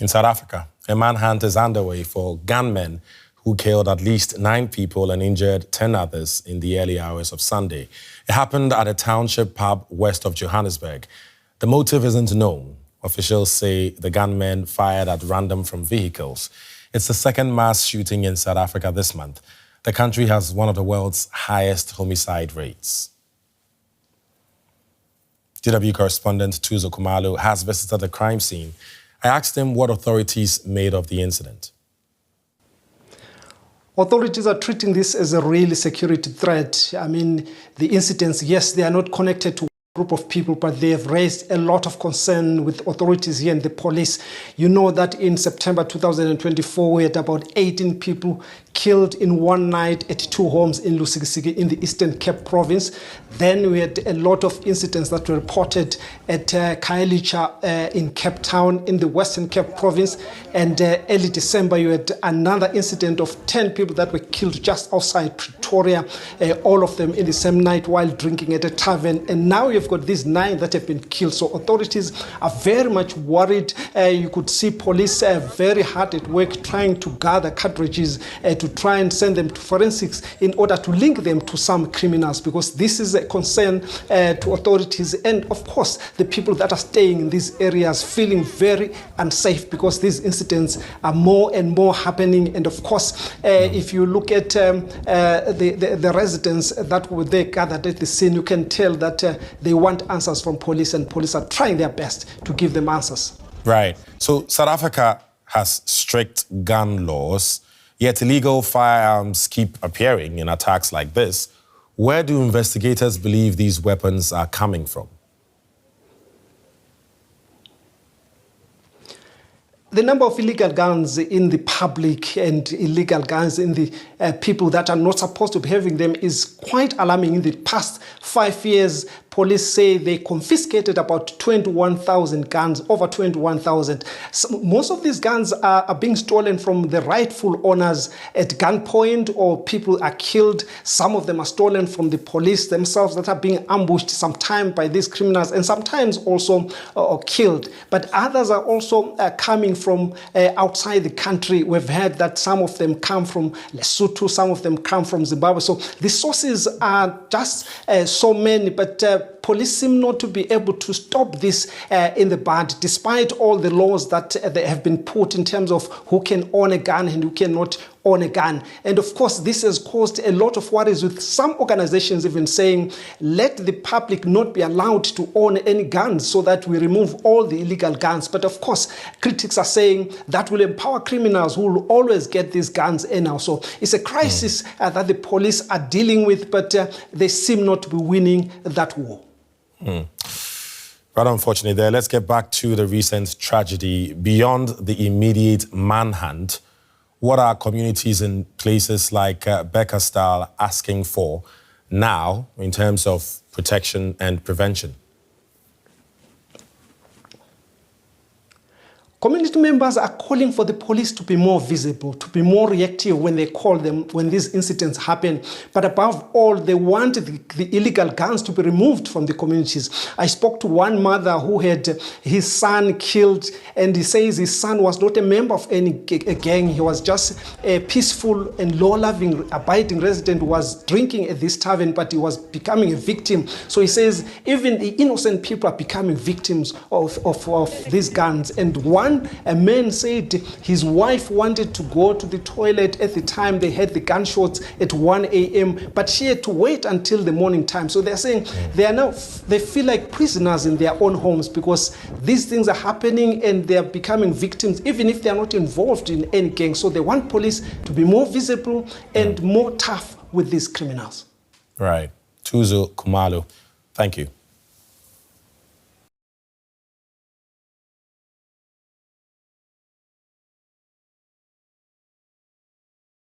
In South Africa, a manhunt is underway for gunmen who killed at least 9 people and injured 10 others in the early hours of Sunday. It happened at a township pub west of Johannesburg. The motive isn't known. Officials say the gunmen fired at random from vehicles. It's the second mass shooting in South Africa this month. The country has one of the world's highest homicide rates. DW correspondent Thuso Khumalo has visited the crime scene. I asked him what authorities made of the incident. Authorities are treating this as a real security threat. I mean, the incidents, yes, they are not connected to a group of people, but they have raised a lot of concern with authorities here and the police. You know that in September 2024, we had about 18 people killed in one night at 2 homes in Lusikisiki in the Eastern Cape province. Then we had a lot of incidents that were reported at Khayelitsha in Cape Town in the Western Cape province. And early December, you had another incident of 10 people that were killed just outside Pretoria, all of them in the same night while drinking at a tavern. And now you've got these 9 that have been killed. So authorities are very much worried. You could see police very hard at work trying to gather cartridges to try and send them to forensics in order to link them to some criminals, because this is a concern to authorities and, of course, the people that are staying in these areas feeling very unsafe because these incidents are more and more happening. And, of course, if you look at the residents that were there gathered at the scene, you can tell that they want answers from police, and police are trying their best to give them answers. Right. So South Africa has strict gun laws, yet illegal firearms keep appearing in attacks like this. Where do investigators believe these weapons are coming from? The number of illegal guns in the public and illegal guns in the people that are not supposed to be having them is quite alarming. In the past 5 years, police say they confiscated about 21,000 guns, over 21,000. Most of these guns are being stolen from the rightful owners at gunpoint, or people are killed. Some of them are stolen from the police themselves that are being ambushed sometimes by these criminals, and sometimes also killed. But others are also coming from outside the country. We've heard that some of them come from Lesotho, some of them come from Zimbabwe. So the sources are just so many, but police seem not to be able to stop this in the bud, despite all the laws that they have been put in terms of who can own a gun and who cannot own a gun. And of course, this has caused a lot of worries, with some organizations even saying, let the public not be allowed to own any guns so that we remove all the illegal guns. But of course, critics are saying that will empower criminals who will always get these guns anyhow. So it's a crisis that the police are dealing with, but they seem not to be winning that war. Rather unfortunately there. Let's get back to the recent tragedy. Beyond the immediate manhunt, what are communities in places like Bekkersdal asking for now in terms of protection and prevention? Community members are calling for the police to be more visible, to be more reactive when they call them, when these incidents happen. But above all, they want the illegal guns to be removed from the communities. I spoke to one mother who had his son killed, and he says his son was not a member of any gang. He was just a peaceful and law-loving, abiding resident who was drinking at this tavern, but he was becoming a victim. So he says even the innocent people are becoming victims of these guns. And a man said his wife wanted to go to the toilet at the time they had the gunshots at 1 a.m., but she had to wait until the morning time. So they're saying they feel like prisoners in their own homes because these things are happening and they're becoming victims, even if they're not involved in any gang. So they want police to be more visible and more tough with these criminals. Right. Thuso Khumalo, thank you.